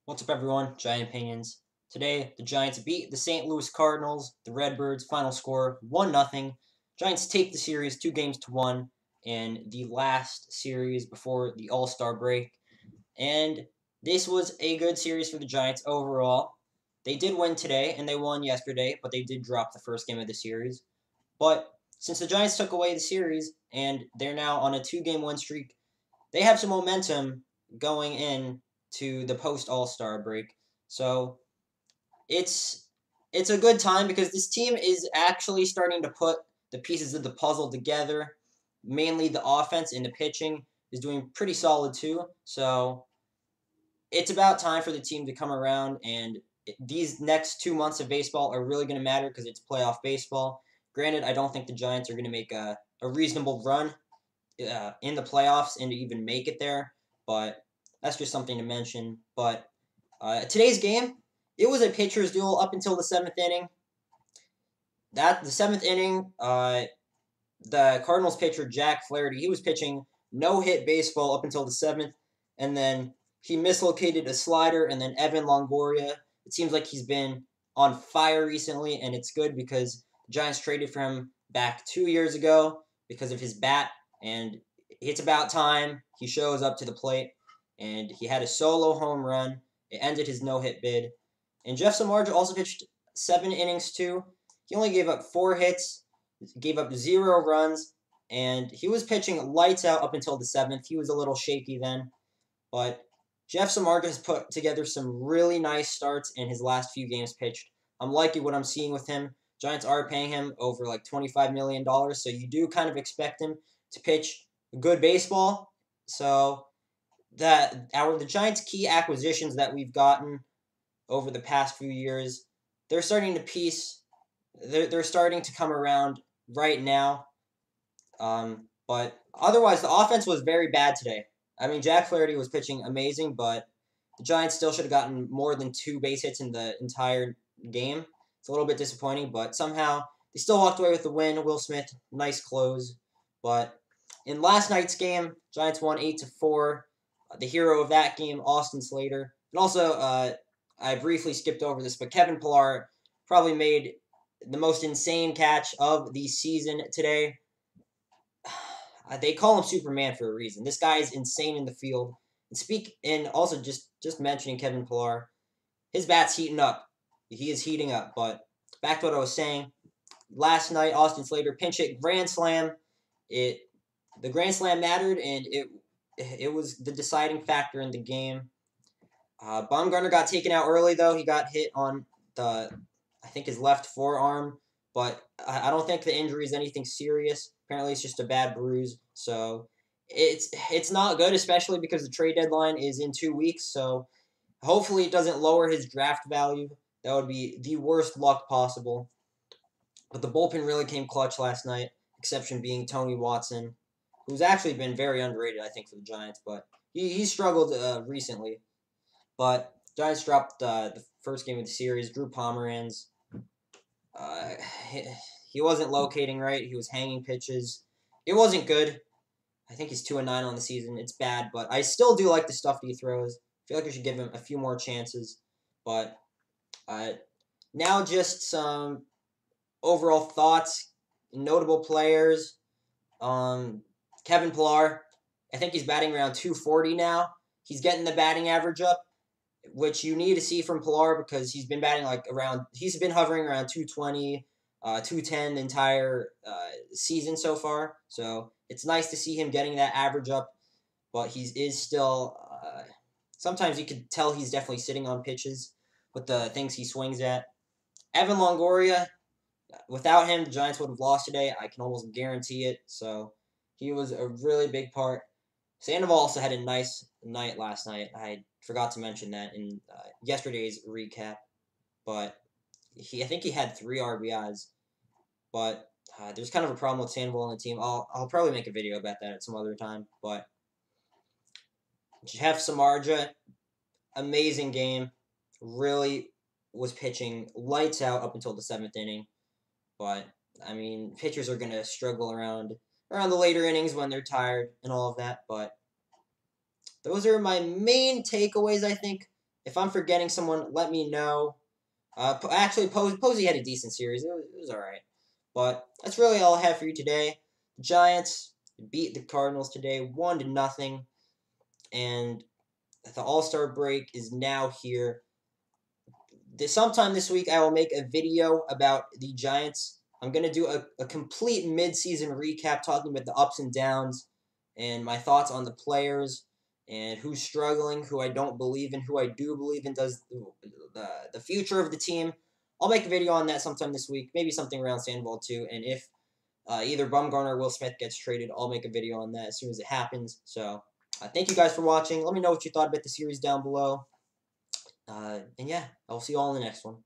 What's up, everyone? Giant Opinions. Today, the Giants beat the St. Louis Cardinals, the Redbirds. Final score 1-0. Giants take the series 2-1 in the last series before the All-Star break. And this was a good series for the Giants overall. They did win today, and they won yesterday, but they did drop the first game of the series. But since the Giants took away the series, and they're now on a 2-game win streak, they have some momentum going in to the post All-Star break. So it's it's a good time because this team is actually starting to put the pieces of the puzzle together. Mainly the offense and the pitching is doing pretty solid too. So it's about time for the team to come around, and these next 2 months of baseball are really going to matter because it's playoff baseball. Granted, I don't think the Giants are going to make a reasonable run in the playoffs and to even make it there, but that's just something to mention. But today's game, it was a pitcher's duel up until the seventh inning. The seventh inning, the Cardinals pitcher Jack Flaherty, he was pitching no hit baseball up until the seventh, and then he mislocated a slider, and then Evan Longoria. It seems like he's been on fire recently, and it's good because the Giants traded for him back 2 years ago because of his bat, and it's about time he shows up to the plate. And he had a solo home run. It ended his no-hit bid. And Jeff Samardzija also pitched 7 innings too. He only gave up 4 hits, gave up 0 runs, and he was pitching lights out up until the seventh. He was a little shaky then, but Jeff Samardzija has put together some really nice starts in his last few games pitched. I'm liking what I'm seeing with him. Giants are paying him over like $25 million, so you do kind of expect him to pitch good baseball. So the Giants' key acquisitions that we've gotten over the past few years, they're starting to piece. They're starting to come around right now. But otherwise, the offense was very bad today. I mean, Jack Flaherty was pitching amazing, but the Giants still should have gotten more than 2 base hits in the entire game. It's a little bit disappointing, but somehow they still walked away with the win. Will Smith, nice close. But in last night's game, Giants won 8-4. The hero of that game, Austin Slater. And also, I briefly skipped over this, but Kevin Pillar probably made the most insane catch of the season today. They call him Superman for a reason. This guy is insane in the field. And also just mentioning Kevin Pillar, his bat's heating up. He is heating up. But back to what I was saying. Last night, Austin Slater pinch hit grand slam. The grand slam mattered, and it was the deciding factor in the game. Baumgartner got taken out early though. He got hit on I think his left forearm, but I don't think the injury is anything serious. Apparently, it's just a bad bruise. So it's not good, especially because the trade deadline is in 2 weeks. So hopefully, it doesn't lower his draft value. That would be the worst luck possible. But the bullpen really came clutch last night. Exception being Tony Watson, who's actually been very underrated, I think, for the Giants. But he struggled recently. But Giants dropped the first game of the series. Drew Pomeranz, uh, he wasn't locating right. He was hanging pitches. It wasn't good. I think he's 2-9 on the season. It's bad, but I still do like the stuff that he throws. I feel like we should give him a few more chances. But now just some overall thoughts, notable players. Kevin Pillar, I think he's batting around 240 now. He's getting the batting average up, which you need to see from Pillar because he's been batting he's been hovering around 220, 210 the entire season so far. So it's nice to see him getting that average up, but he is still, sometimes you can tell he's definitely sitting on pitches with the things he swings at. Evan Longoria, without him, the Giants would have lost today. I can almost guarantee it. So he was a really big part. Sandoval also had a nice night last night. I forgot to mention that in yesterday's recap, but I think he had 3 RBIs. But there's kind of a problem with Sandoval on the team. I'll probably make a video about that at some other time. But Jeff Samardzija, amazing game. Really was pitching lights out up until the seventh inning. But I mean, pitchers are gonna struggle around the later innings when they're tired and all of that. But those are my main takeaways, I think, If I'm forgetting someone, let me know. Actually, Posey had a decent series. It was all right. But that's really all I have for you today. The Giants beat the Cardinals today, 1-0, and the All-Star break is now here. Sometime this week, I will make a video about the Giants. I'm going to do a complete mid-season recap talking about the ups and downs and my thoughts on the players and who's struggling, who I don't believe in, who I do believe in, does the future of the team. I'll make a video on that sometime this week, maybe something around Sandoval too. And if either Bumgarner or Will Smith gets traded, I'll make a video on that as soon as it happens. So thank you guys for watching. Let me know what you thought about the series down below. And yeah, I'll see you all in the next one.